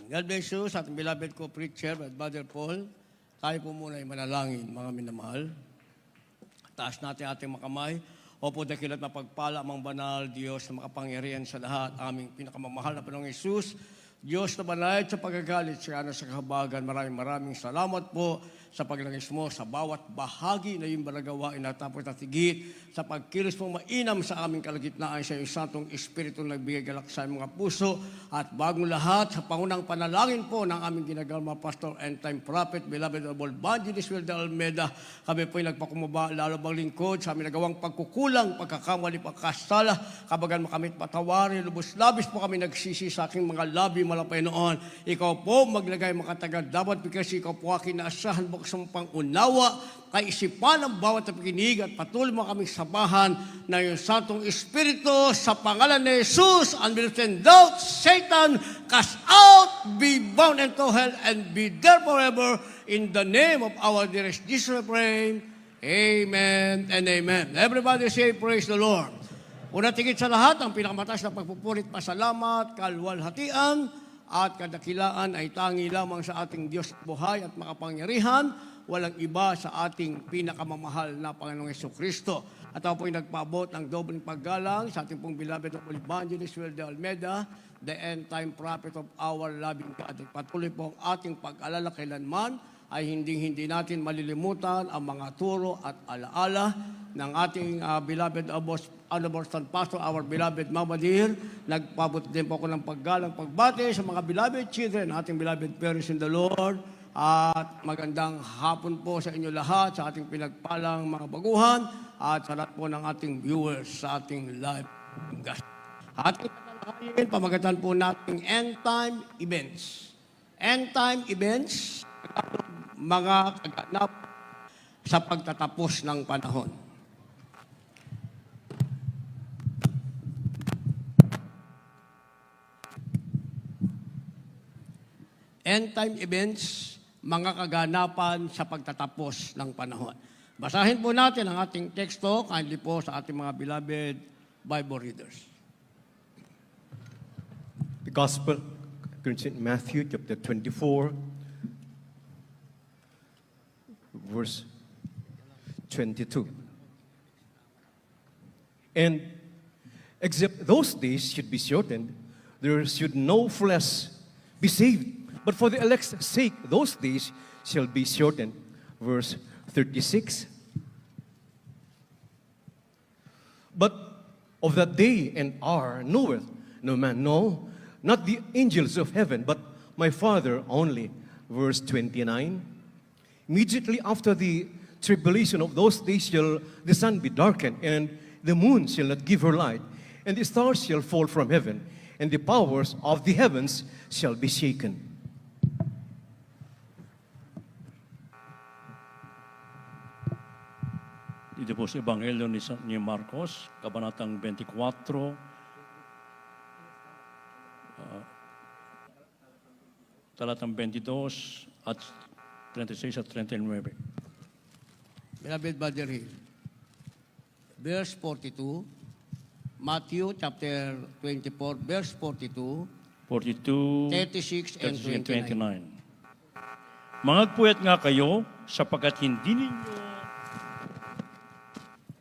God bless you sa ating beloved co-preacher, Brother Paul. Tayo po muna ay manalangin, mga minamahal. Taas natin ating makamay. Opo, dakilat na pagpala, amang banal, Diyos na makapangyarihan sa lahat, aming pinakamamahal na Panginoong Hesus. Diyos na banayad sa pagagalit, siya na sa kahabagan. Maraming salamat po sa paglangis mo sa bawat bahagi na yung balagawain na tapos at higit sa pagkilos mo mainam sa aming kalagitnaan sa iyong Santong Espiritu na nagbigay galak sa mga puso at bagong lahat sa pangunang panalangin po ng aming ginagalma Pastor and Time Prophet, beloved Honorable Evangelist Wilder Almeida. Kami po ay nagpakumaba lalo bang lingkod sa aming nagawang pagkukulang, pagkakamali, pagkasala, kabagan makamit patawari, lubos-labis po kami nagsisi sa aking mga labi malapay noon. Ikaw po maglagay makatagal dapat because ikaw po aking naasahan mo sa pangunawa, kaisipan ng bawat pakikinig at patuloy mo kaming sabahan na yung Santong Espiritu sa pangalan ni Jesus, unbelieving doubt, Satan, cast out, be bound into hell, and be there forever. In the name of our dearest Jesus, we pray. Amen and amen. Everybody say, praise the Lord. Una tigit sa lahat, ang pinakamataas na pagpupulit, pasalamat, kalwalhatian, at kadakilaan ay tangi lamang sa ating Diyos buhay at makapangyarihan, walang iba sa ating pinakamamahal na Panginoong Jesucristo. At ako po'y nagpaabot ng dobling paggalang sa ating pong beloved of Evangelist Wilder Almeida, the end time prophet of our loving God. At patuloy po ang ating pag-alala kailanman ay hindi natin malilimutan ang mga turo at alaala ng ating beloved Honorable Son Pastor, our beloved Mama Dear. Nagpabot din po ako ng paggalang pagbati sa mga beloved children, ating beloved parents in the Lord. At magandang hapon po sa inyo lahat, sa ating pinagpalang mga baguhan, at sa lahat po ng ating viewers sa ating live broadcast. Ating tatalakayin, pamagatan po nating end time events. End time events, mga kaganap sa pagtatapos ng panahon. End time events, mga kaganapan sa pagtatapos ng panahon. Basahin po natin ang ating teksto, kindly po sa ating mga beloved Bible readers. The Gospel according to Matthew chapter 24, verse 22. And except those days should be shortened, there should no flesh be saved. But for the elect's sake, those days shall be shortened. Verse 36. But of that day and hour knoweth no man, no, not the angels of heaven, but my Father only. Verse 29. Immediately after the tribulation of those days shall the sun be darkened, and the moon shall not give her light, and the stars shall fall from heaven, and the powers of the heavens shall be shaken. Dito po sa Ebanghelyo ni Marcos, Kabanatang 24, talatang 22 at 36 at 39. Beloved Brother Hill, verse 42, Matthew chapter 24, verse 42, 42, 36 and 29. Mangagpuyat nga kayo sapagkat hindi ninyo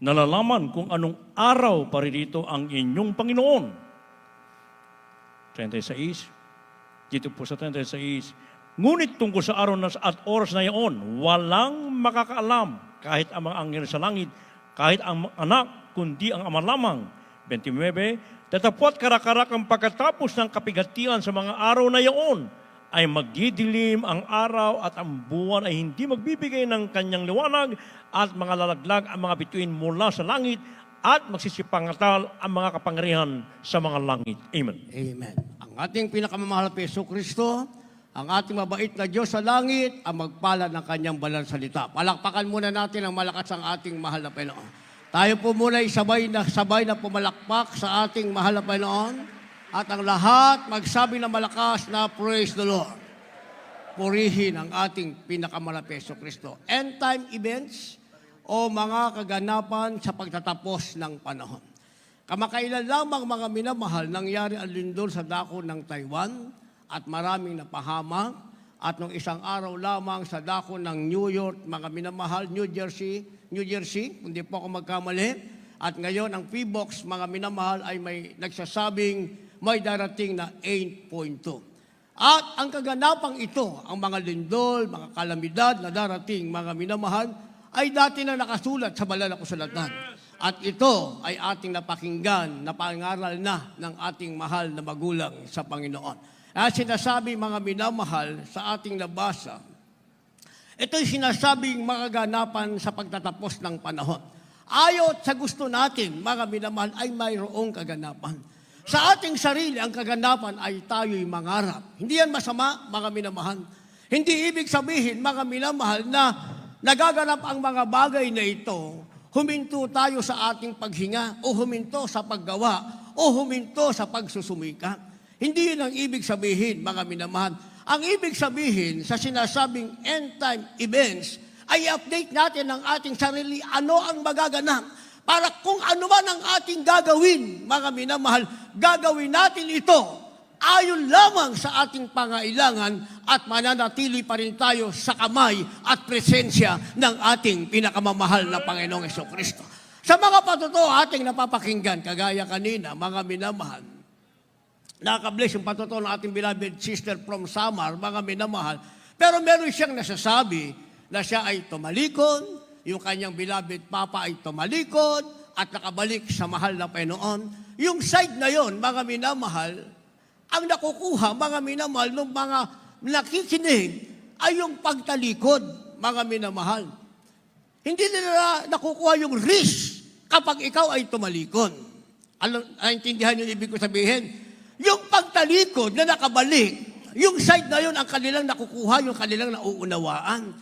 nalalaman kung anong araw paririto ang inyong Panginoon. 36. Dito po sa 36. Ngunit tungkol sa araw at oras na iyon, walang makakaalam kahit ang mga anghel sa langit, kahit ang anak, kundi ang ama lamang. 29. Tatapot karakarak ang pagkatapos ng kapigatian sa mga araw na iyon, ay magdidilim ang araw at ang buwan ay hindi magbibigay ng kanyang liwanag at mga lalaglag ang mga bituin mula sa langit at magsisipangatal ang mga kapangyarihan sa mga langit. Amen. Amen. Ang ating pinakamamahal na Jesucristo, ang ating mabait na Diyos sa langit, ang magpala ng kanyang banal na salita. Palakpakan muna natin ang malakas ang ating mahal na Panginoon. Tayo po muna ay sabay na pumalakpak sa ating mahal na Panginoon. At ang lahat magsabi na malakas na praise the Lord. Purihin ang ating pinakamalapit sa Kristo. End time events o mga kaganapan sa pagtatapos ng panahon. Kamakailan lamang mga minamahal, nangyari ang lindol sa dako ng Taiwan at maraming napahamak. At nung isang araw lamang sa dako ng New York, mga minamahal, New Jersey, hindi po ako magkamali. At ngayon, ang PBOX, mga minamahal, ay may nagsasabing may darating na 8.2. At ang kaganapang ito, ang mga lindol, mga kalamidad na darating, mga minamahal, ay dati na nakasulat sa banal na kasulatan. At ito ay ating napakinggan, napangaral na ng ating mahal na magulang sa Panginoon. At sinasabi, mga minamahal, sa ating nabasa, ito'y sinasabing mga ganapan sa pagtatapos ng panahon. Ayot sa gusto natin, mga minamahal, ay mayroong kaganapan. Sa ating sarili, ang kaganapan ay tayo'y mangarap. Hindi yan masama, mga minamahal. Hindi ibig sabihin, mga minamahal, na nagaganap ang mga bagay na ito, huminto tayo sa ating paghinga, o huminto sa paggawa, o huminto sa pagsusumika. Hindi yun ang ibig sabihin, mga minamahal. Ang ibig sabihin sa sinasabing end-time events ay update natin ang ating sarili, ano ang magaganap. Para kung ano man ang ating gagawin, mga minamahal, gagawin natin ito ayon lamang sa ating pangailangan at mananatili pa rin tayo sa kamay at presensya ng ating pinakamamahal na Panginoong Jesucristo. Sa mga patuto ating napapakinggan, kagaya kanina, mga minamahal, nakabless yung patuto ng ating beloved sister from Samar, mga minamahal, pero meron siyang nasasabi na siya ay tumalikod, yung kanyang beloved papa ay tumalikod at nakabalik sa mahal na Panginoon. Yung side na yon, mga minamahal, ang nakukuha, mga minamahal, ng mga nakikinig ay yung pagtalikod, mga minamahal. Hindi nila nakukuha yung risk kapag ikaw ay tumalikod. Naintindihan yung ibig ko sabihin? Yung pagtalikod na nakabalik, yung side na yun ang kanilang nakukuha, yung kanilang nauunawaan.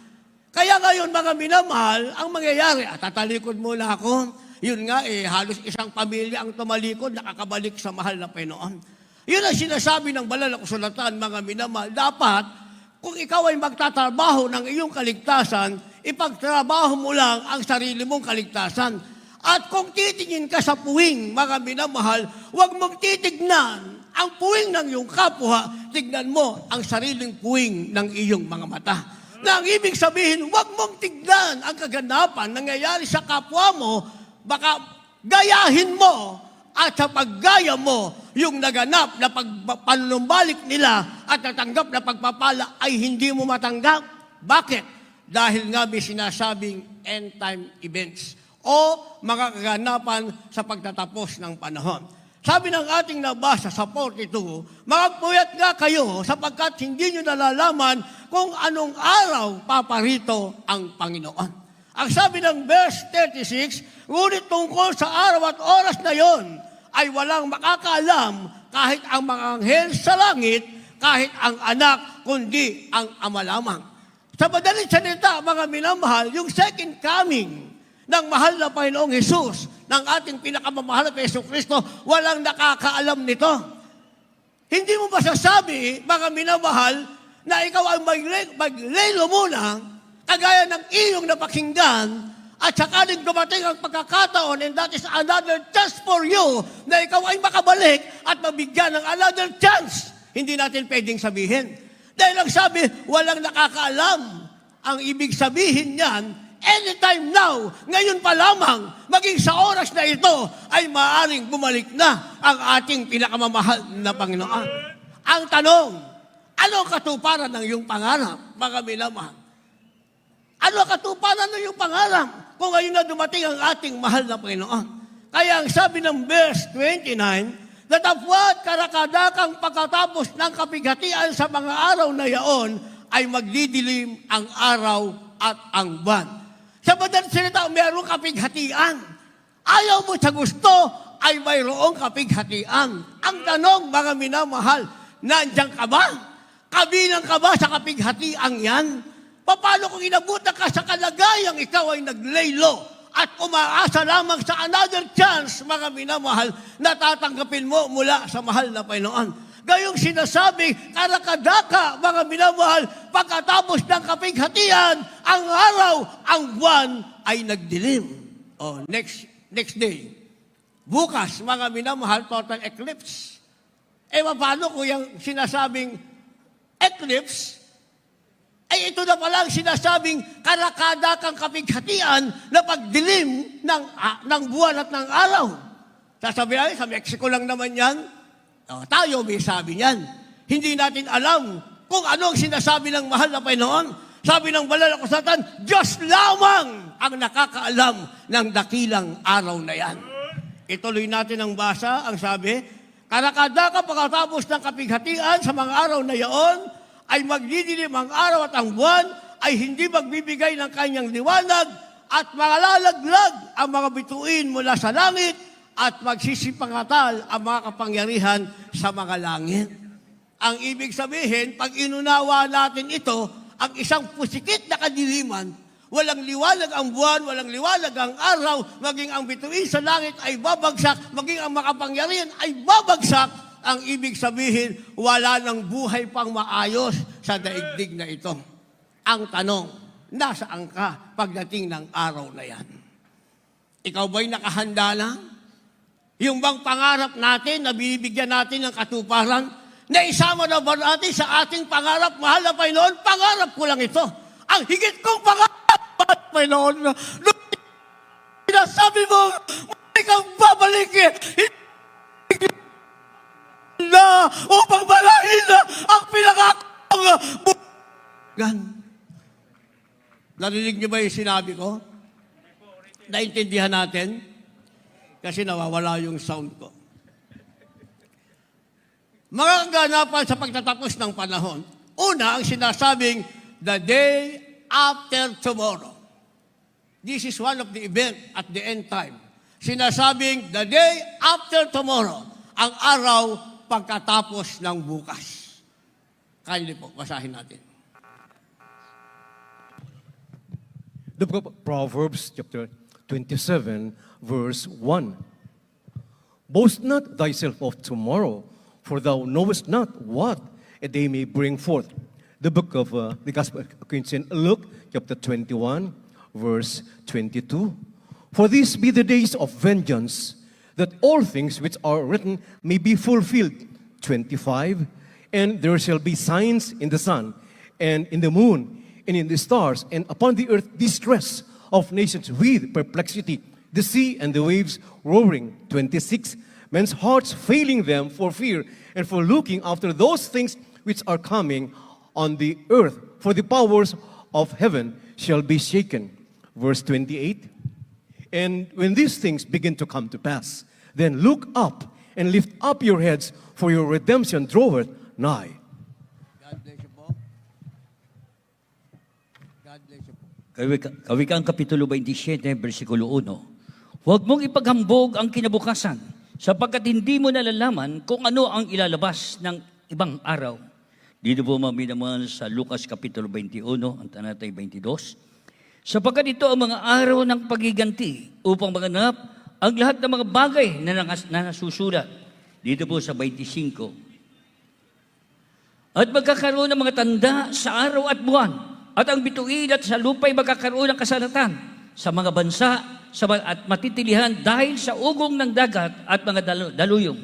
Kaya ngayon, mga minamahal, ang mangyayari, tatalikod muna ako. Yun nga, halos isang pamilya ang tumalikod, nakakabalik sa mahal na Panginoon. Yun ang sinasabi ng banal na kasulatan, mga minamahal. Dapat, kung ikaw ay magtatrabaho ng iyong kaligtasan, ipagtrabaho mo lang ang sarili mong kaligtasan. At kung titingin ka sa puwing, mga minamahal, huwag mong titignan ang puwing ng iyong kapwa, tignan mo ang sariling puwing ng iyong mga mata. Na ang ibig sabihin, huwag mong tignan ang kaganapan nangyayari sa kapwa mo, baka gayahin mo at sa paggaya mo, yung naganap na panunumbalik nila at natanggap na pagpapala ay hindi mo matanggap. Bakit? Dahil nga may sinasabing end-time events o mga kaganapan sa pagtatapos ng panahon. Sabi ng ating nabasa sa 42, magpuyat nga kayo sapagkat hindi nyo nalalaman kung anong araw paparito ang Panginoon. Ang sabi ng verse 36, ngunit tungkol sa araw at oras na yon ay walang makakaalam kahit ang mga anghel sa langit, kahit ang anak, kundi ang ama lamang. Sa madaling salita, mga minamahal, yung second coming ng mahal na Panginoong Hesus, ng ating pinakamamahal na Jesucristo, walang nakakaalam nito. Hindi mo masasabi, mga minamahal, na ikaw ay maglelo muna, kagaya ng iyong napakinggan, at sakaling dumating ang pagkakataon, and that is another chance for you, na ikaw ay makabalik at mabigyan ng another chance. Hindi natin pwedeng sabihin. Dahil ang sabi, walang nakakaalam. Ang ibig sabihin niyan, anytime now, ngayon pa lamang, maging sa oras na ito, ay maaaring bumalik na ang ating pinakamamahal na Panginoon. Ang tanong, ano ang katuparan ng iyong pangarap, mga minamahal? Ano ang katuparan ng iyong pangarap kung ngayon na dumating ang ating mahal na Panginoon? Kaya ang sabi ng verse 29, datapwat karakadakang pagkatapos ng kapighatian sa mga araw na yaon, ay magdidilim ang araw at ang buwan. Sa madaling salita, mayroong kapighatian. Ayaw mo sa gusto, ay mayroong kapighatian. Ang tanong, mga minamahal, nandiyan ka ba? Kabilang ka ba sa kapighatian yan? Paano kung inabutan ka sa kalagayang ikaw ay naglaylo at umaasa lamang sa another chance, mga minamahal, na tatanggapin mo mula sa mahal na Panginoon? Gayong sinasabi, karakadaka, mga minamahal, pagkatapos ng kapighatian, ang araw, ang buwan ay nagdilim. Next day. Bukas, mga minamahal, total eclipse. Paano kung yung sinasabing eclipse, ay ito na pala ang sinasabing karakadakang kapighatian na pagdilim ng buwan at ng araw. Sasabihin, sa Mexico lang naman yan. Tayo may sabi niyan. Hindi natin alam kung ano ang sinasabi ng mahal na Panginoon. Sabi ng banal na kasulatan, Diyos lamang ang nakakaalam ng dakilang araw na yan. Ituloy natin ang basa, ang sabi, karakadaka pagkatapos ng kapighatian sa mga araw na yaon, ay magdidilim ang araw at ang buwan, ay hindi magbibigay ng kanyang liwanag, at malalaglag ang mga bituin mula sa langit, at magsisipangatal ang mga kapangyarihan sa mga langit. Ang ibig sabihin, pag inunawa natin ito, ang isang pusikit na kadiliman, walang liwanag ang buwan, walang liwanag ang araw, maging ang bituin sa langit ay babagsak, maging ang makapangyarihan ay babagsak. Ang ibig sabihin, wala ng buhay pang maayos sa daigdig na ito. Ang tanong, nasaan ka pagdating ng araw na yan? Ikaw ba'y nakahanda na? Yung bang pangarap natin na binibigyan natin ng katuparan, na isama na ba natin sa ating pangarap, mahal na Panginoon? Pangarap ko lang ito. Ang higit kong pangarap, mahal na Panginoon, nung sinasabi mo, ikaw babalik na upang malahin na ang pinakakong buwan. Narinig niyo ba yung sinabi ko? Naintindihan natin? Kasi nawawala yung sound ko. Mga kaganapan sa pagtatapos ng panahon. Una, ang sinasabing, the day after tomorrow. This is one of the event at the end time. Sinasabing, the day after tomorrow. Ang araw pagkatapos ng bukas. Kindly po, basahin natin. The book of Proverbs, chapter 27, verse 1. Boast not thyself of tomorrow, for thou knowest not what a day may bring forth. The book of the Gospel of St. Luke, chapter 21, verse 22. For these be the days of vengeance, that all things which are written may be fulfilled. 25. And there shall be signs in the sun, and in the moon, and in the stars, and upon the earth distress of nations with perplexity, the sea and the waves roaring. 26. Men's hearts failing them for fear, and for looking after those things which are coming on the earth. For the powers of heaven shall be shaken. Verse 28. And when these things begin to come to pass, then look up and lift up your heads, for your redemption draweth nigh. God bless you po. God bless you po. Kawikaan Kapitulo 27, versikulo 1. Huwag mong ipaghambog ang kinabukasan, sapagkat hindi mo nalalaman kung ano ang ilalabas ng ibang araw. Dito po maminamahal sa Lucas Kapitulo 21, ang tanatay 22. Sapagkat ito ang mga araw ng pagiganti upang maganap ang lahat ng mga bagay na nasusulat. Dito po sa 25. At magkakaroon ng mga tanda sa araw at buwan, at ang bituin at sa lupa'y magkakaroon ng kasalatan sa mga bansa at matitilihan dahil sa ugong ng dagat at mga daluyong.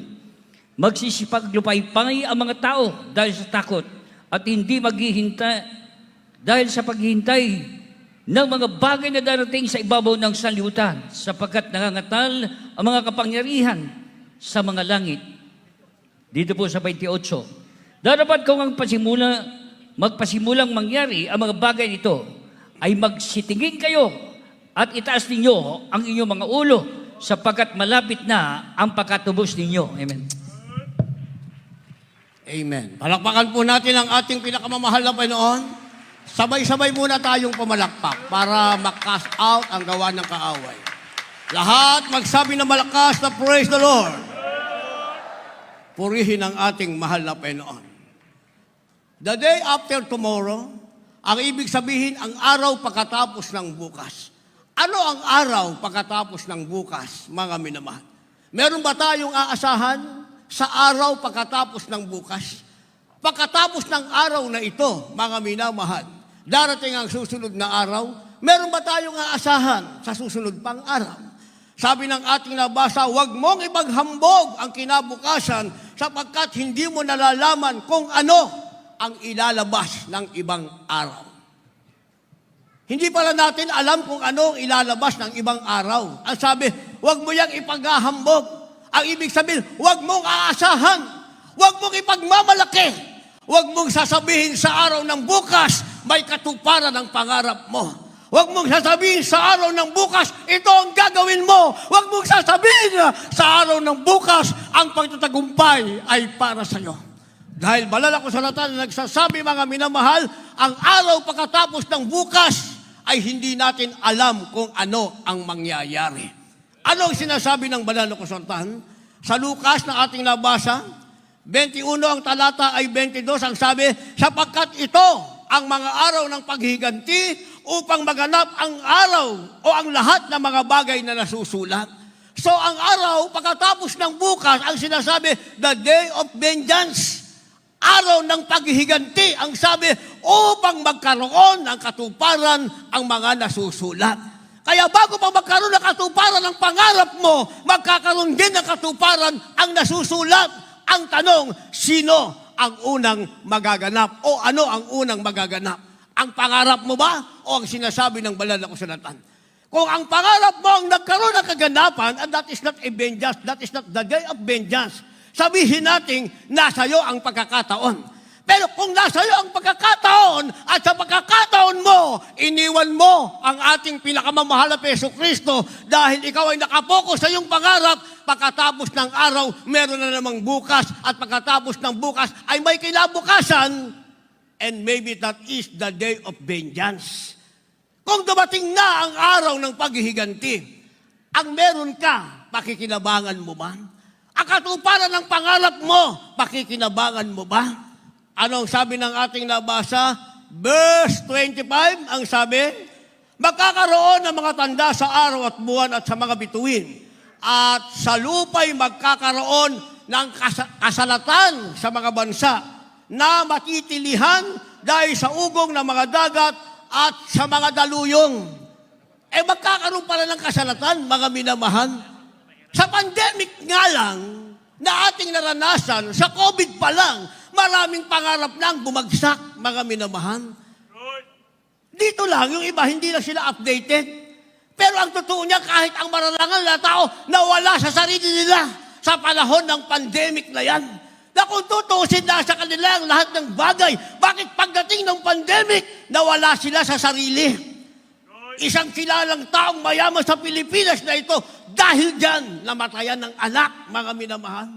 Magsisipaglupaypay ang mga tao dahil sa takot at hindi maghihintay dahil sa paghihintay ng mga bagay na darating sa ibabaw ng sanlibutan, sapagkat nangangatal ang mga kapangyarihan sa mga langit. Dito po sa 28. Darapat kung ang magpasimulang mangyari ang mga bagay nito, ay magsitingin kayo at itaas ninyo ang inyong mga ulo, sapagkat malapit na ang pagkatubos ninyo. Amen. Amen. Palakpakan po natin ang ating pinakamamahal na Panginoon. Sabay-sabay muna tayong pumalakpak para mag-cast out ang gawa ng kaaway. Lahat magsabi na malakas na praise the Lord. Purihin ang ating mahal na Panginoon. The day after tomorrow, ang ibig sabihin, ang araw pagkatapos ng bukas. Ano ang araw pagkatapos ng bukas, mga minamahal? Meron ba tayong aasahan sa araw pagkatapos ng bukas? Pagkatapos ng araw na ito, mga minamahal, darating ang susunod na araw, meron ba tayong aasahan sa susunod pang araw? Sabi ng ating nabasa, huwag mong ipaghambog ang kinabukasan sapagkat hindi mo nalalaman kung ano ang ilalabas ng ibang araw. Hindi pala natin alam kung ano ang ilalabas ng ibang araw. Ang sabi, huwag mo yang ipaghahambog. Ang ibig sabihin, huwag mong aasahan. Huwag mong ipagmamalaki. Huwag mong sasabihin sa araw ng bukas, may katuparan ng pangarap mo. Huwag mong sasabihin sa araw ng bukas, ito ang gagawin mo. Huwag mong sasabihin na sa araw ng bukas, ang pagtatagumpay ay para sa iyo. Dahil banal na kasulatan na nagsasabi, mga minamahal, ang araw pagkatapos ng bukas ay hindi natin alam kung ano ang mangyayari. Ano ang sinasabi ng banal na kasulatan? Sa Lucas na ating nabasa, 21 ang talata ay 22, ang sabi, sapagkat ito ang mga araw ng paghiganti upang maganap ang araw o ang lahat ng mga bagay na nasusulat. So ang araw, pagkatapos ng bukas, ang sinasabi, the day of vengeance, araw ng paghihiganti, ang sabi, upang magkaroon ng katuparan ang mga nasusulat. Kaya bago pa magkaroon ng katuparan ng pangarap mo, magkakaroon din ng katuparan ang nasusulat. Ang tanong, sino ang unang magaganap o ano ang unang magaganap? Ang pangarap mo ba o ang sinasabi ng banal na kasulatan? Kung ang pangarap mo ang nagkaroon ng kaganapan, and that is not a vengeance, that is not the day of vengeance, sabihin natin, nasa iyo ang pagkakataon. Pero kung nasa iyo ang pagkakataon at sa pagkakataon mo, iniwan mo ang ating pinakamamahal na Jesucristo dahil ikaw ay nakapokus sa iyong pangarap, pagkatapos ng araw, meron na namang bukas at pagkatapos ng bukas ay may kinabukasan, and maybe that is the day of vengeance. Kung dumating na ang araw ng paghihiganti, ang meron ka, pakikinabangan mo ba? Ang katuparan ng pangarap mo, pakikinabangan mo ba? Ano ang sabi ng ating nabasa? Verse 25, ang sabi, magkakaroon ng mga tanda sa araw at buwan at sa mga bituin. At sa lupa'y magkakaroon ng kasalatan sa mga bansa na matitilihan dahil sa ugong ng mga dagat at sa mga daluyong. Magkakaroon pala ng kasalatan, mga minamahal. Sa pandemic nga lang na ating naranasan, sa COVID pa lang, maraming pangarap na ang bumagsak, mga minamahal. Dito lang, yung iba, hindi na sila updated. Pero ang totoo niya, kahit ang mararangal na tao, nawala sa sarili nila sa panahon ng pandemic na yan. Na kung tutusin na sa kanila ang lahat ng bagay, bakit pagdating ng pandemic, nawala sila sa sarili? Isang kilalang taong mayaman sa Pilipinas na ito, dahil dyan, namatayan ng anak, mga minamahal.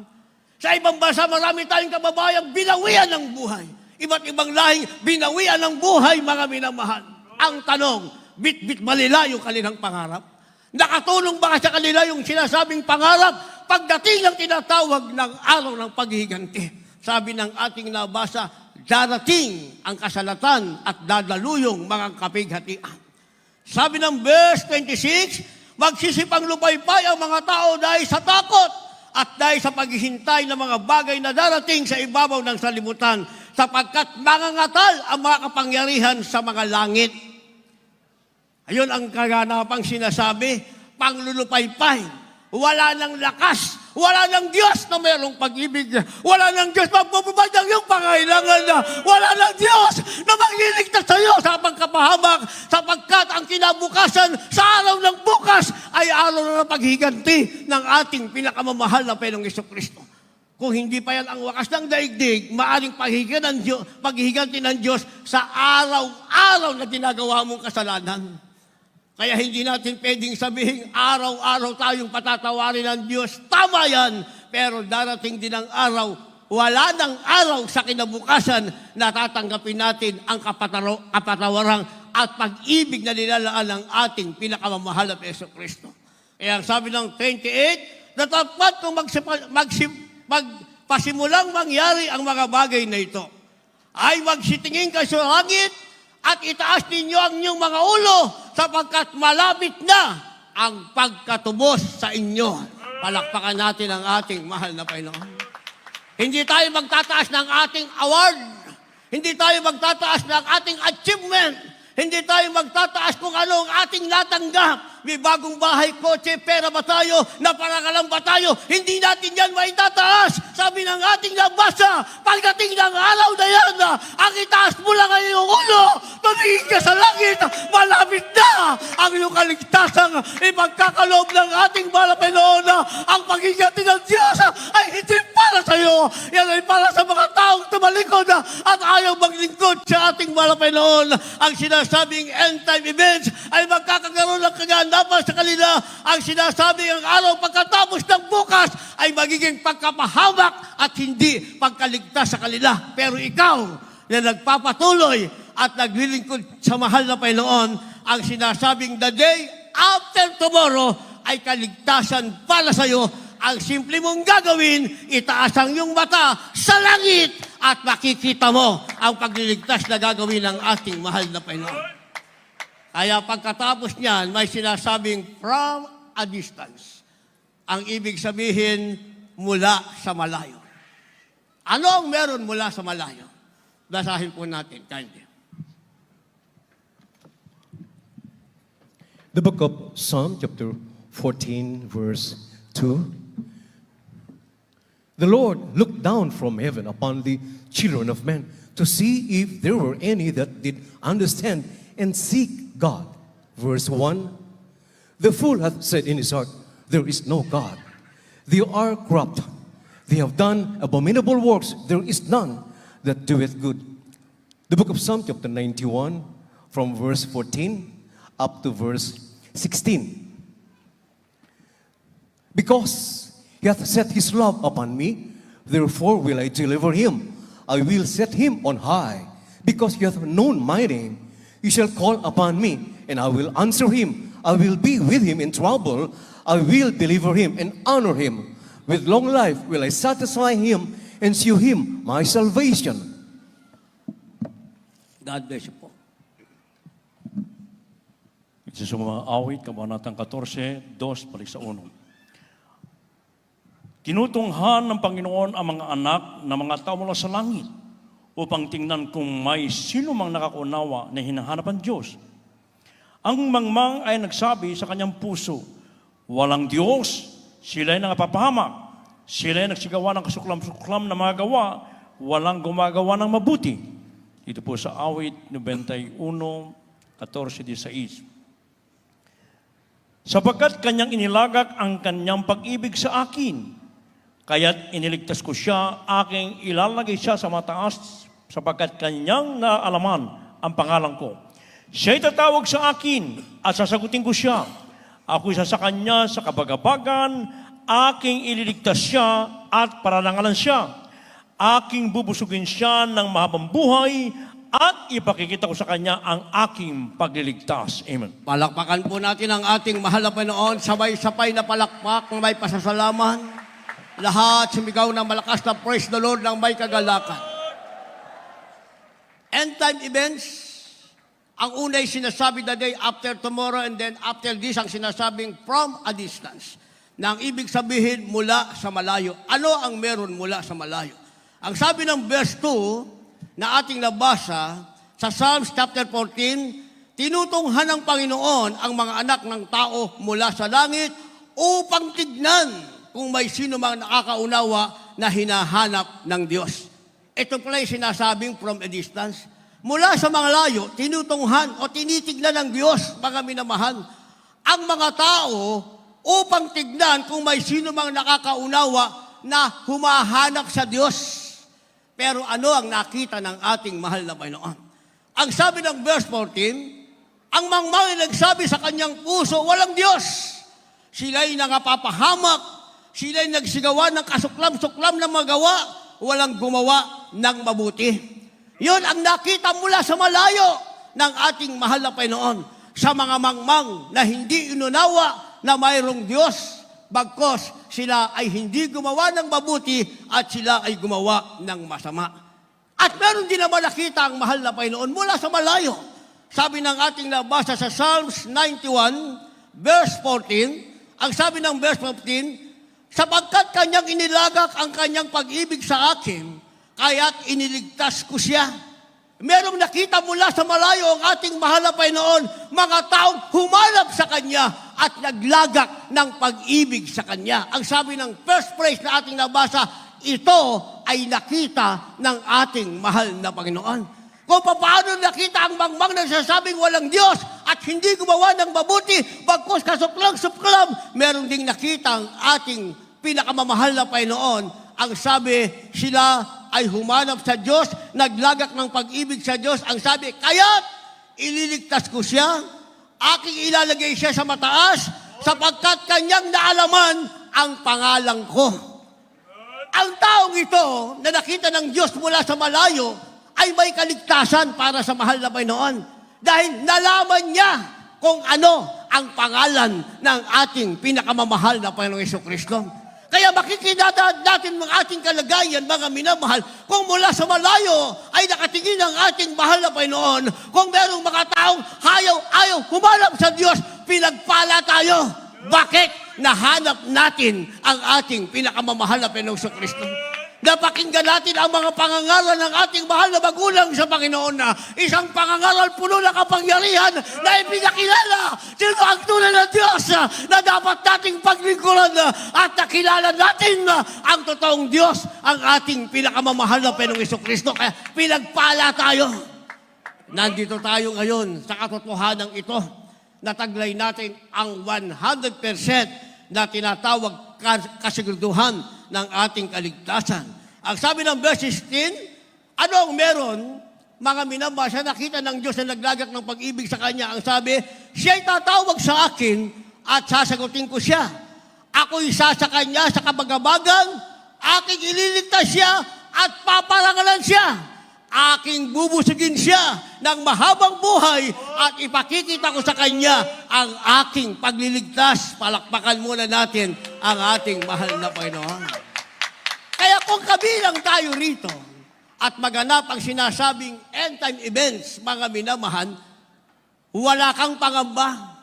Sa ibang bansa, marami tayong kababayan, binawian ng buhay. Iba't ibang lahing, binawian ng buhay, mga minamahal. Ang tanong, bit-bit malila yung kanilang pangarap? Nakatulong ba sa kanila yung sinasabing pangarap pagdating ng tinatawag ng araw ng paghihiganti? Sabi ng ating nabasa, darating ang kasalatan at dadaluyong mga kapighatian. Sabi ng verse 26, magsisipang lupaypay ang mga tao dahil sa takot at dahil sa paghihintay ng mga bagay na darating sa ibabaw ng salibutan, sapagkat mangangatal ang mga kapangyarihan sa mga langit. Ayun ang kaganapang sinasabi, panglulupaypay. Wala nang lakas, wala nang Diyos na mayroong pag-ibig, wala nang Diyos magpapabay ng iyong pangailangan na, wala nang Diyos na magliligtas sa iyo sa pagkapahamak, sapagkat ang kinabukasan sa araw ng bukas ay araw ng paghiganti ng ating pinakamamahal na Panginoong Jesucristo. Kung hindi pa yan ang wakas ng daigdig, maaring paghihiganti ng Diyos sa araw-araw na ginagawa mong kasalanan. Kaya hindi natin pwedeng sabihin, araw-araw tayong patatawarin ng Diyos. Tama yan, pero darating din ang araw, wala nang araw sa kinabukasan na tatanggapin natin ang kapatawarang at pag-ibig na nilalaan ng ating pinakamamahal na Jesucristo. Kaya ang sabi ng 28, na dapat kung magpasimulang mangyari ang mga bagay na ito, ay magsitingin kayo sa langit at itaas ninyo ang inyong mga ulo sapagkat malapit na ang pagkatubos sa inyo. Palakpakan natin ang ating mahal na Panginoon. Hindi tayo magtataas ng ating award. Hindi tayo magtataas ng ating achievement. Hindi tayo magtataas kung ano ang ating natanggap. may bagong bahay, kotse, pera ba tayo, naparakalan ba tayo, hindi natin yan maitataas. Sabi ng ating nabasa, pagdating ng araw na yan, ang itaas mo lang ang iyong ulo, tumingin ka sa langit, malapit na ang iyong kaligtasang ipagkakaloob ng ating Panginoon. Ang pagigati ng Diyos ay hindi para sa iyo. Yan ay para sa mga taong tumalikod at ayaw maglingkod sa ating Panginoon. Ang sinasabing end time events ay magkakagaroon ng kaganapan sa kanila. Ang sinasabing ang araw pagkatapos ng bukas ay magiging pagkapahamak at hindi pagkaligtas sa kanila. Pero ikaw na nagpapatuloy at naglilingkod sa mahal na Panginoon, ang sinasabing the day after tomorrow ay kaligtasan para sa iyo. Ang simple mong gagawin, itaas ang iyong mata sa langit at makikita mo ang pagliligtas na gagawin ng ating mahal na Panginoon. Kaya pagkatapos niyan, may sinasabing from a distance. Ang ibig sabihin, mula sa malayo. Ano ang meron mula sa malayo? Basahin po natin, kindly. The book of Psalm, chapter 14, verse 2. The Lord looked down from heaven upon the children of men to see if there were any that did understand and seek God. Verse 1. The fool hath said in his heart, there is no God. They are corrupt. They have done abominable works. There is none that doeth good. The book of Psalm, chapter 91, from verse 14 up to verse 16. Because he hath set his love upon me, therefore will I deliver him. I will set him on high. Because he hath known my name, he shall call upon me, and I will answer him. I will be with him in trouble. I will deliver him and honor him. With long life will I satisfy him and shew him my salvation. God bless you po. Ito sa mga awit, kabanatang 14, 2, balik sa 1. Tinutunghan ng Panginoon ang mga anak na mga tao mula sa langit upang tingnan kung may sino mang nakakaunawa na hinahanap ang Diyos. Ang mangmang ay nagsabi sa kanyang puso, walang Diyos, sila'y nangapapahamak, sila'y nagsigawa ng kasuklam-suklam na mga gawa, walang gumagawa ng mabuti. Ito po sa awit 91, 14-16. Sapagkat kanyang inilagak ang kanyang pag-ibig sa akin, kaya't iniligtas ko siya, aking ilalagay siya sa mataas, sapagkat kanyang naalaman ang pangalan ko. Siya'y tatawag sa akin at sasagutin ko siya. Ako'y sa kanya sa kabagabagan, aking ililigtas siya at paralangalan siya. Aking bubusugin siya ng mahabang buhay at ipakikita ko sa kanya ang aking pagliligtas. Amen. Palakpakan po natin ang ating mahal na Panginoon, sabay-sabay na palakpak ng may pasasalaman. Lahat sumigaw ng malakas na praise the Lord ng may kagalakan. End time events, ang unay sinasabi the day after tomorrow and then after this ang sinasabing from a distance. Na ang ibig sabihin mula sa malayo. Ano ang meron mula sa malayo? Ang sabi ng verse 2 na ating nabasa sa Psalms chapter 14, tinutunghan ng Panginoon ang mga anak ng tao mula sa langit upang tignan kung may sino mang nakakaunawa na hinahanap ng Diyos. Ito pala yung sinasabing from a distance. Mula sa mga layo, tinutunghan o tinitignan ng Diyos, mga minamahal, ang mga tao upang tignan kung may sino mang nakakaunawa na humahanap sa Diyos. Pero ano ang nakita ng ating mahal na Panginoon? Ang sabi ng verse 14, ang mangmang ay nagsabi sa kanyang puso, walang Diyos. Sila'y nangapapahamak, sila'y nagsigawa ng kasuklam-suklam na magawa, walang gumawa ng mabuti. Yun ang nakita mula sa malayo ng ating mahal na Panginoon sa mga mangmang na hindi inunawa na mayroong Diyos, bagkos sila ay hindi gumawa ng mabuti at sila ay gumawa ng masama. At meron din naman nakita ang mahal na Panginoon mula sa malayo. Sabi ng ating nabasa sa Psalms 91, verse 14, ang sabi ng verse 15, sapagkat kanyang inilagak ang kanyang pag-ibig sa akin, kaya't iniligtas ko siya. Merong nakita mula sa malayo ang ating mahal na Panginoon, mga taong humanap sa Kanya at naglagak ng pag-ibig sa Kanya. Ang sabi ng first phrase na ating nabasa, ito ay nakita ng ating mahal na Panginoon. Kung paano nakita ang mangmang na sasabing walang Diyos at hindi gumawa ng mabuti, bagkus kasuklang-suklam, meron ding nakita ang ating pinakamamahal na Panginoon. Ang sabi, sila ay humanap sa Diyos, naglagak ng pag-ibig sa Diyos. Ang sabi, kaya't ililigtas ko siya, aking ilalagay siya sa mataas, sapagkat kanyang naalaman ang pangalan ko. Ang taong ito na nakita ng Diyos mula sa malayo ay may kaligtasan para sa mahal na Panginoon. Dahil nalaman niya kung ano ang pangalan ng ating pinakamamahal na Panginoong Jesucristo. Kaya makikita natin ng ating kalagayan, mga minamahal, kung mula sa malayo ay nakatingin ang ating mahal na Panginoon, kung merong mga taong ayaw humanap sa Diyos, pinagpala tayo. Bakit? Nahanap natin ang ating pinakamamahal na Panginoong Jesucristo. Napakinggan natin ang mga pangangaral ng ating mahal na magulang sa Panginoon na isang pangangaral puno ng kapangyarihan na ipinakilala sino ang tunay na Diyos na dapat nating paglingkuran at nakilala natin ang totoong Diyos, ang ating pinakamamahal na Panginoong Jesucristo. Kaya pinagpala tayo. Nandito tayo ngayon sa katotohanan ito. Nataglay natin ang 100% na tinatawag kasiguraduhan ng ating kaligtasan. Ang sabi ng verse 16, ano ang meron, mga minamahal, nakita ng Diyos na naglagak ng pag-ibig sa Kanya. Ang sabi, siya'y tatawag sa akin at sasagutin ko siya. Ako'y isa sa Kanya sa kabagabagan, aking ililigtas siya at paparangalan siya. Aking bubusugin siya ng mahabang buhay at ipakikita ko sa Kanya ang aking pagliligtas. Palakpakan muna natin ang ating mahal na Panginoon. Kaya kung kabilang tayo rito at maganap ang sinasabing end-time events, mga minamahan, wala kang pangamba.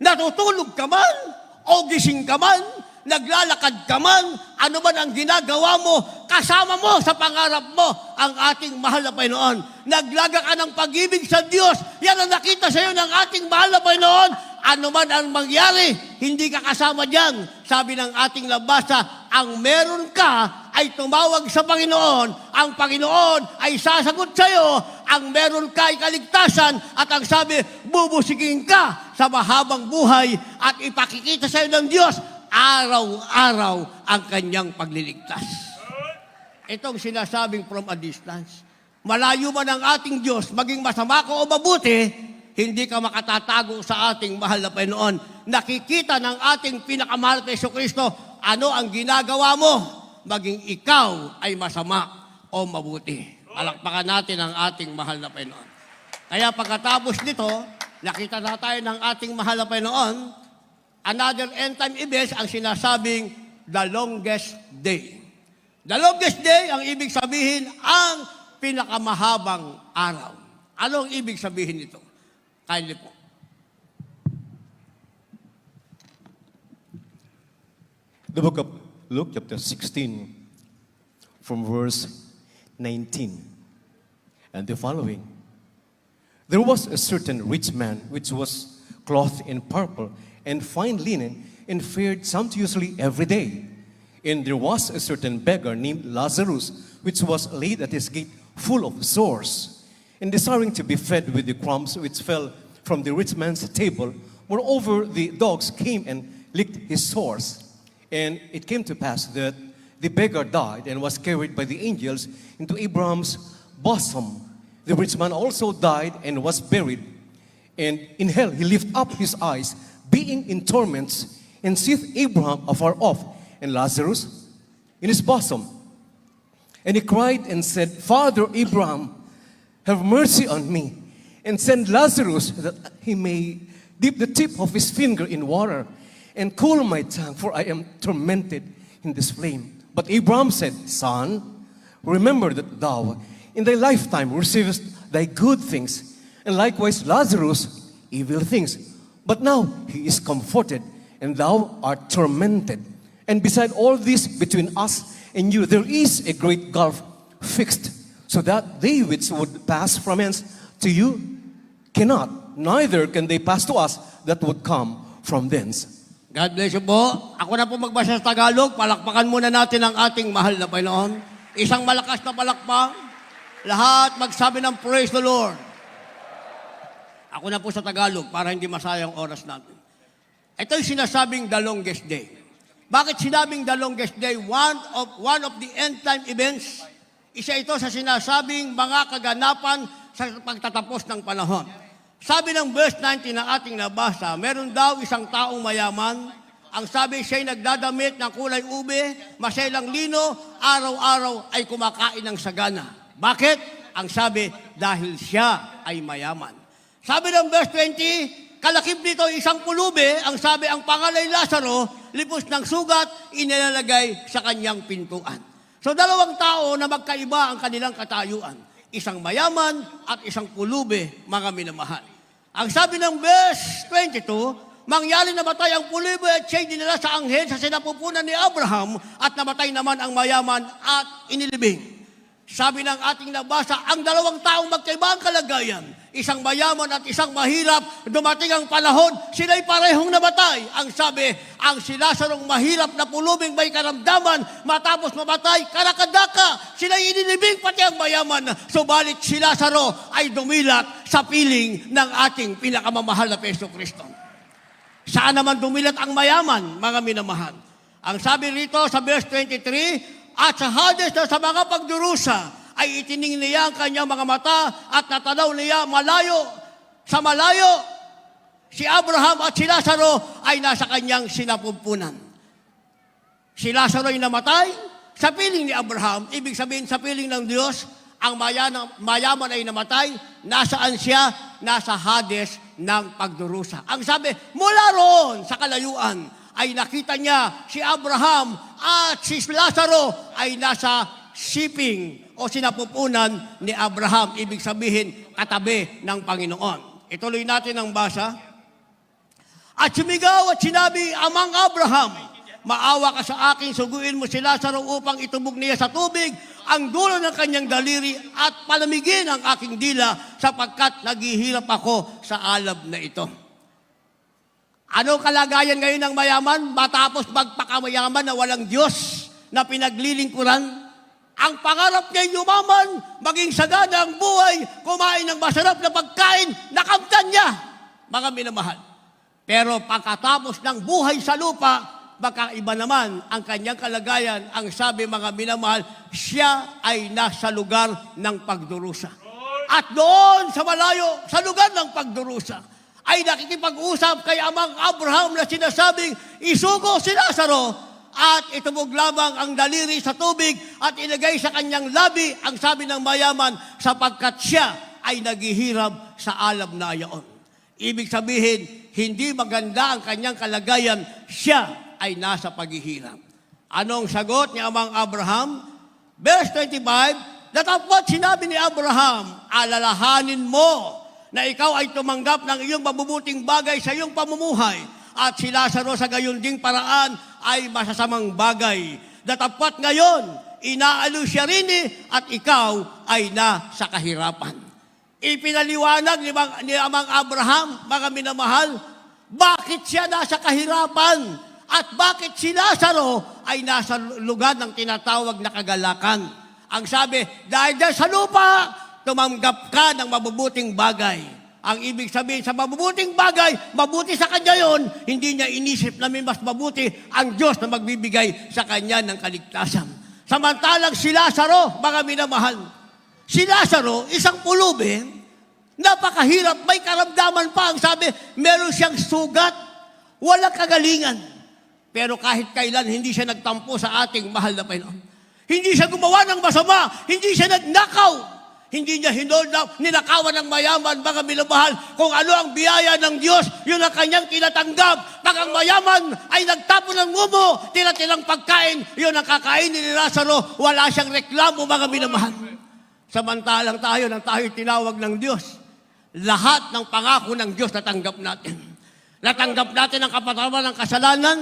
Natutulog ka man o gising ka man, naglalakad ka man, ano man ang ginagawa mo, kasama mo sa pangarap mo ang ating mahal na Panginoon. Naglaga ka ng pag-ibig sa Diyos. Yan ang nakita sa iyo ng ating mahal na Panginoon. Ano man ang mangyari, hindi ka kasama dyan. Sabi ng ating labasa, ang meron ka ay tumawag sa Panginoon. Ang Panginoon ay sasagot sa iyo. Ang meron ka ay kaligtasan. At ang sabi, bubusigin ka sa mahabang buhay at ipakikita sa iyo ng Diyos araw-araw ang kanyang pagliligtas. Itong sinasabing from a distance. Malayo man ang ating Diyos, maging masama ka o mabuti, hindi ka makatatago sa ating mahal na Panginoon. Nakikita ng ating pinakamahal na Jesucristo, ano ang ginagawa mo, maging ikaw ay masama o mabuti. Palakpakan natin ang ating mahal na Panginoon. Kaya pagkatapos nito, nakita na tayo ng ating mahal na Panginoon, another end-time event ang sinasabing the longest day. The longest day, ang ibig sabihin, ang pinakamahabang araw. Ano ang ibig sabihin nito? Kindly po. The book of Luke, chapter 16, from verse 19, and the following. There was a certain rich man which was clothed in purple and fine linen and fared sumptuously every day. And there was a certain beggar named Lazarus, which was laid at his gate full of sores, and desiring to be fed with the crumbs which fell from the rich man's table. Moreover, the dogs came and licked his sores. And it came to pass that the beggar died and was carried by the angels into Abraham's bosom. The rich man also died and was buried. And in hell he lifted up his eyes, being in torments, and seeth Abraham afar off, and Lazarus in his bosom. And he cried and said, Father Abraham, have mercy on me, and send Lazarus that he may dip the tip of his finger in water, and cool my tongue, for I am tormented in this flame. But Abraham said, Son, remember that thou in thy lifetime receivest thy good things, and likewise Lazarus evil things. But now he is comforted, and thou art tormented. And beside all this, between us and you, there is a great gulf fixed, so that they which would pass from hence to you cannot, neither can they pass to us that would come from thence. God bless you po. Ako na po magbasa sa Tagalog. Palakpakan muna natin ang ating mahal na Panginoon. Isang malakas na palakpak. Lahat magsabi ng praise the Lord. Ako na po sa Tagalog para hindi masayang oras natin. Ito yung sinasabing the longest day. Bakit sinabing the longest day? One of the end time events. Isa ito sa sinasabing mga kaganapan sa pagtatapos ng panahon. Sabi ng verse 19 na ating nabasa, meron daw isang taong mayaman. Ang sabi, siya'y nagdadamit ng kulay ube, masailang lino, araw-araw ay kumakain ng sagana. Bakit? Ang sabi, dahil siya ay mayaman. Sabi ng verse 20, kalakip nito isang pulube, ang sabi, ang pangalay Lazaro, lipos ng sugat, inilalagay sa kanyang pintuan. So dalawang tao na magkaiba ang kanilang katayuan. Isang mayaman at isang pulube, mga minamahal. Ang sabi ng verse 22, mangyari namatay ang pulube at siya'y dinala sa anghel sa sinapupunan ni Abraham at namatay naman ang mayaman at inilibing. Sabi ng ating nabasa, ang dalawang taong magkaiba ang kalagayan, isang mayaman at isang mahirap, dumating ang panahon, sila'y parehong namatay. Ang sabi, ang si Lazarong mahirap na pulubing may karamdaman, matapos mamatay, karakadaka, sila'y inilibing pati ang mayaman. Subalit si Lazaro ay dumilat sa piling ng ating pinakamamahal na Peso Kristo. Saan naman dumilat ang mayaman, mga minamahal? Ang sabi rito sa verse 23, at sa Hades na sa mga pagdurusa ay itining niya ang kanyang mga mata at natanaw niya sa malayo. Si Abraham at si Lazaro ay nasa kanyang sinapumpunan. Si Lazaro ay namatay sa piling ni Abraham. Ibig sabihin sa piling ng Diyos, ang mayaman ay namatay. Nasaan siya? Nasa Hades ng pagdurusa. Ang sabi, mula roon sa kalayuan, ay nakita niya si Abraham at si Lazaro ay nasa shipping o sinapupunan ni Abraham. Ibig sabihin, katabi ng Panginoon. Ituloy natin ang basa. At sumigaw at sinabi, Amang Abraham, maawa ka sa akin, suguin mo si Lazaro upang itubog niya sa tubig ang dulo ng kanyang daliri at palamigin ang aking dila sapagkat naghihirap ako sa alab na ito. Ano kalagayan ngayon ng mayaman matapos magpakamayaman na walang Diyos na pinaglilingkuran? Ang pangarap niya yumaman, maging sagana ang buhay, kumain ng masarap na pagkain, nakamtan niya, mga minamahal. Pero pagkatapos ng buhay sa lupa, magkaiba naman ang kanyang kalagayan. Ang sabi mga minamahal, siya ay nasa lugar ng pagdurusa. At doon sa malayo, sa lugar ng pagdurusa, ay nakikipag-usap kay Amang Abraham na sinasabing, isugo si Lazaro at itubog lamang ang daliri sa tubig at ilagay sa kanyang labi, ang sabi ng mayaman, sapagkat siya ay naghihirap sa alab na yaon. Ibig sabihin, hindi maganda ang kanyang kalagayan, siya ay nasa paghihirap. Anong sagot ni Amang Abraham? Verse 25, datapwat sinabi ni Abraham, alalahanin mo na ikaw ay tumanggap ng iyong mabubuting bagay sa iyong pamumuhay at si Lazaro sa gayon ding paraan ay masasamang bagay. Datapwat ngayon, inaalo siya rin at ikaw ay nasa kahirapan. Ipinaliwanag ni Amang Abraham, mga minamahal, bakit siya nasa kahirapan at bakit si Lazaro ay nasa lugar ng tinatawag na kagalakan. Ang sabi, dahil dyan sa lupa, tumanggap ka ng mabubuting bagay. Ang ibig sabihin sa mabubuting bagay, mabuti sa kanya yon, hindi niya inisip na may mas mabuti ang Diyos na magbibigay sa kanya ng kaligtasan. Samantalang si Lazaro, mga minamahal, si Lazaro, isang pulube, napakahirap, may karamdaman pa. Ang sabi, meron siyang sugat, walang kagalingan. Pero kahit kailan, hindi siya nagtampo sa ating mahal na Panginoon. Hindi siya gumawa ng masama, hindi siya nagnakaw. Hindi niya ninakawan ng mayaman, mga minamahal. Kung ano ang biyaya ng Diyos, yun ang kanyang tinatanggap. Pag ang mayaman ay nagtapon ng ngumo, tinatirang pagkain, yun ang kakainin ni Lazaro. Wala siyang reklamo, mga minamahal. Samantalang tayo, nang tayo tinawag ng Diyos, lahat ng pangako ng Diyos natanggap natin. Natanggap natin ang kapatawaran ng kasalanan,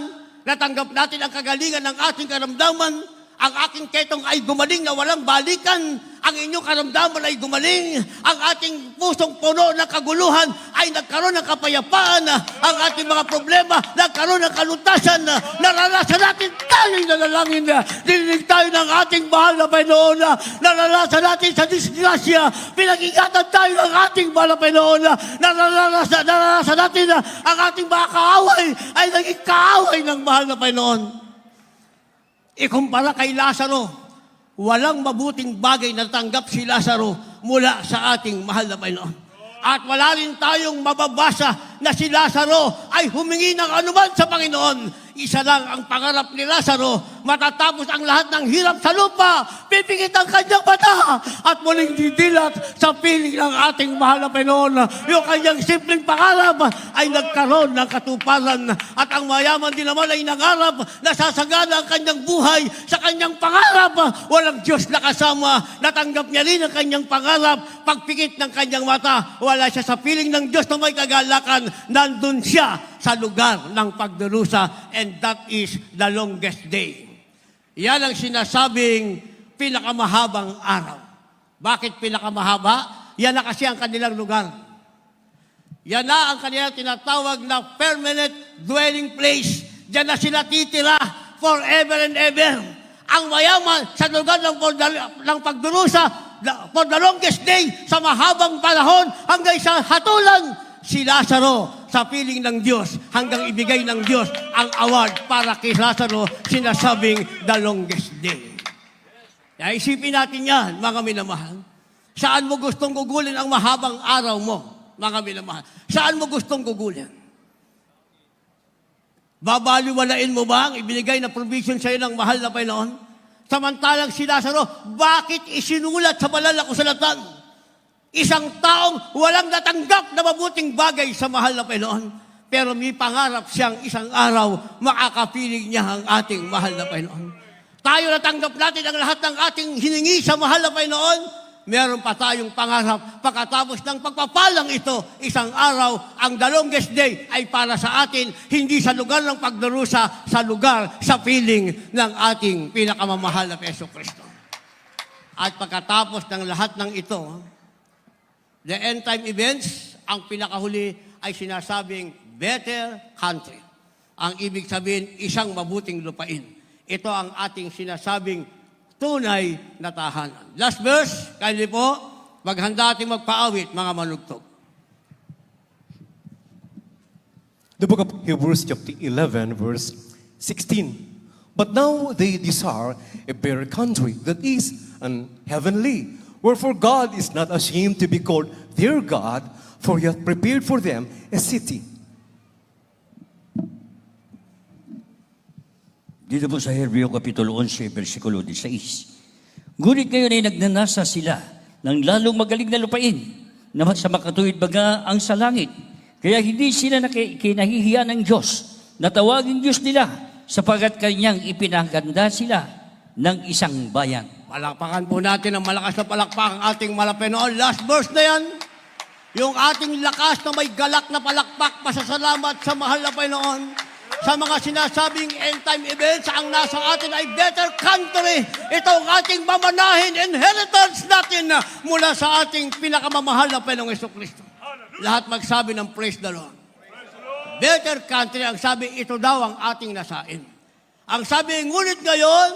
natanggap natin ang kagalingan ng ating karamdaman, ang aking ketong ay gumaling na walang balikan. ang inyong karamdaman ay gumaling, ang ating pusong puno ng kaguluhan ay nagkaroon ng kapayapaan, ang ating mga problema nagkaroon ng kalutasan, naranasan natin tayo'y nanalangin, dinilig tayo ng ating mahal na Panginoon, naranasan natin sa disgrasya, pinag-ingatan tayo ng ating mahal na Panginoon, naranasan natin ang ating mga kaaway ay naging kaaway ng mahal na Panginoon. Ikumpara kay Lazaro, walang mabuting bagay na tanggap si Lazaro mula sa ating mahal na Panginoon. At wala rin tayong mababasa na si Lazaro ay humingi ng anuman sa Panginoon. Isa lang ang pangarap ni Lazaro, matatapos ang lahat ng hirap sa lupa, pipikit ang kanyang mata at muling didilat sa piling ng ating mahal na Panginoon. Yung kanyang simpleng pangarap ay nagkaroon ng katuparan at ang mayaman din naman ay nangarap na sasagana ang kanyang buhay sa kanyang pangarap. Walang Diyos na kasama, natanggap niya rin ang kanyang pangarap. Pagpikit ng kanyang mata, wala siya sa piling ng Diyos na may kagalakan, nandun siya sa lugar ng pagdurusa, and that is the longest day. Yan ang sinasabing pinakamahabang araw. Bakit pinakamahaba? Yan na kasi ang kanilang lugar. Yan na ang kanilang tinatawag na permanent dwelling place. Diyan na sila titira forever and ever. Ang mayaman sa lugar ng pagdurusa, for the longest day, sa mahabang panahon, hanggang sa hatulan, si Lazaro sa piling ng Diyos hanggang ibigay ng Diyos ang award para kay Lazaro, sinasabing the longest day. Kaya isipin natin yan, mga minamahal. Saan mo gustong gugulin ang mahabang araw mo, mga minamahal? Saan mo gustong gugulin? Babaliwalain mo ba ang ibinigay na provision sa iyo ng mahal na Panginoon? Samantalang si Lazaro, bakit isinulat sa banal na kasulatan? Isang taong walang natanggap na mabuting bagay sa mahal na Panginoon, pero may pangarap siyang isang araw makakapiling niya ang ating mahal na Panginoon. Tayo natanggap natin ang lahat ng ating hiningi sa mahal na Panginoon, meron pa tayong pangarap pagkatapos ng pagpapalang ito, isang araw, ang the longest day ay para sa atin, hindi sa lugar ng pagdarusa, sa lugar, sa piling ng ating pinakamamahal na Hesus Kristo. At pagkatapos ng lahat ng ito, the end time events, ang pinakahuli ay sinasabing better country. Ang ibig sabihin, isang mabuting lupain. Ito ang ating sinasabing tunay na tahanan. Last verse, kaili po, maghanda ating magpaawit, mga manugtog. The book of Hebrews chapter 11 verse 16. But now they desire a better country, that is an heavenly. Wherefore God is not ashamed to be called their God, for He hath prepared for them a city. Dito po sa Hebreo Kapitulo 11, versikulo 16. Ngunit ngayon ay nagnanasa sila ng lalong magaling na lupain na sa makatuwid baga ang sa langit. Kaya hindi sila kinahihiya ng Diyos na tawagin Diyos nila sapagkat kanyang ipinaganda sila ng isang bayan. Palakpakan po natin ang malakas na palakpak ang ating malapenoon. Last verse na yan. Yung ating lakas na may galak na palakpak, pasasalamat sa mahal na Panginoon. Sa mga sinasabing end time events, ang nasa atin ay better country. Ito ang ating mamanahin, inheritance natin mula sa ating pinakamamahal na Panginoong Hesus Kristo. Lahat magsabi ng praise the Lord. Better country, ang sabi, ito daw ang ating nasain. Ang sabi, ngunit ngayon,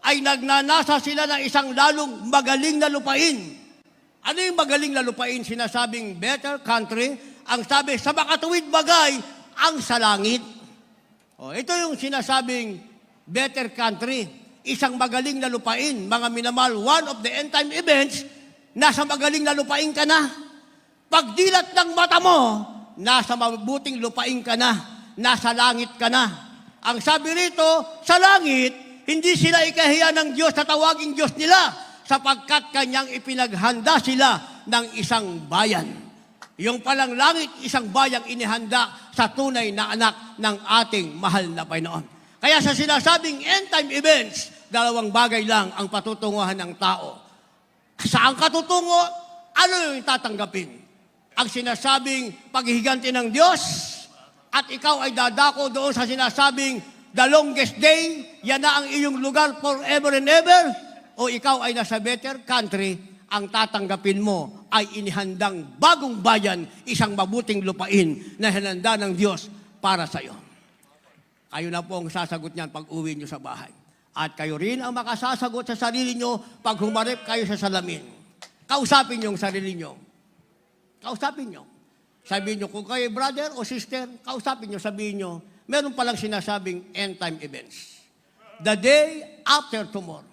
ay nagnanasa sila ng isang lalong magaling na lupain. Ano yung magaling na lupain? Sinasabing better country. Ang sabi, sa makatuwid bagay, ang sa langit. Ito yung sinasabing better country. Isang magaling na lupain. Mga minamahal, one of the end time events, nasa magaling na lupain ka na. Pagdilat ng mata mo, nasa mabuting lupain ka na. Nasa langit ka na. Ang sabi rito, sa langit, hindi sila ikahiya ng Diyos na tawaging Diyos nila sapagkat kanyang ipinaghanda sila ng isang bayan. Yung palang langit, isang bayang inihanda sa tunay na anak ng ating mahal na Panginoon. Kaya sa sinasabing end time events, dalawang bagay lang ang patutunguhan ng tao. Saan ka tutungo? Ano yung tatanggapin? Ang sinasabing paghihiganti ng Diyos at ikaw ay dadako doon sa sinasabing the longest day, yan na ang iyong lugar forever and ever, o ikaw ay nasa better country, ang tatanggapin mo ay inihandang bagong bayan, isang mabuting lupain na hinanda ng Diyos para sa iyo. Kayo na po ang sasagot niyan pag uwi niyo sa bahay. At kayo rin ang makasasagot sa sarili niyo pag humarap kayo sa salamin. Kausapin niyo ang sarili niyo. Kausapin niyo. Sabihin niyo, kung kayo brother o sister, kausapin niyo, sabihin niyo, meron palang sinasabing end time events. The day after tomorrow.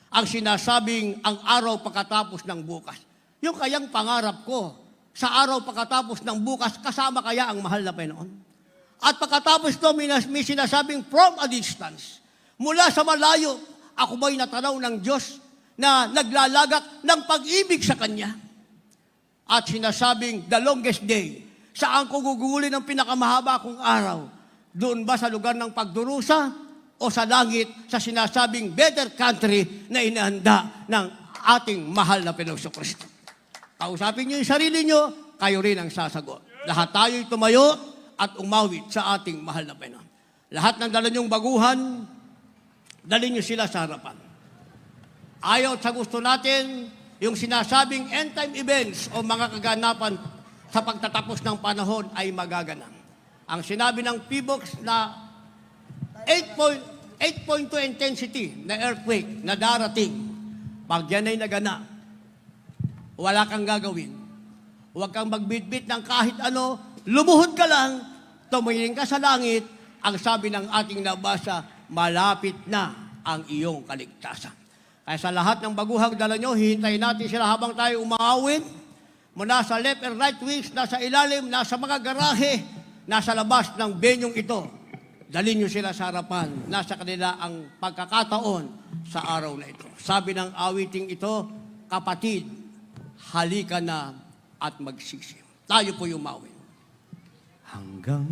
Ang sinasabing ang araw pagkatapos ng bukas. Yung kayang pangarap ko, sa araw pagkatapos ng bukas, kasama kaya ang mahal na Panginoon? At pagkatapos ito, may sinasabing from a distance. Mula sa malayo, ako ba'y natanaw ng Diyos na naglalagak ng pag-ibig sa Kanya? At sinasabing the longest day, saan ko gugulin ang pinakamahaba kong araw? Doon ba sa lugar ng pagdurusa? O sa langit, sa sinasabing better country na inihanda ng ating mahal na Panginoong Kristo. Kausapin niyo yung sarili niyo, kayo rin ang sasagot. Lahat tayo'y tumayo at umawit sa ating mahal na Panginoon. Lahat ng dala niyong baguhan, dali niyo sila sa harapan. Ayaw sa gusto natin, yung sinasabing end time events o mga kaganapan sa pagtatapos ng panahon ay magaganap. Ang sinabi ng PBOX na 8.2 intensity na earthquake na darating. Pag yan ay naganap, wala kang gagawin. Huwag kang magbitbit ng kahit ano, lumuhod ka lang, tumingin ka sa langit, ang sabi ng ating nabasa, malapit na ang iyong kaligtasan. Kaya sa lahat ng baguhang dala nyo, hihintayin natin sila habang tayo umaawin, mula sa left and right wings, nasa ilalim, nasa mga garahe, nasa labas ng benyong ito. Dalhin nyo sila sa harapan. Nasa kanila ang pagkakataon sa araw na ito. Sabi ng awiting ito, kapatid, halika na at magsisi. Tayo po yung mawin. Hanggang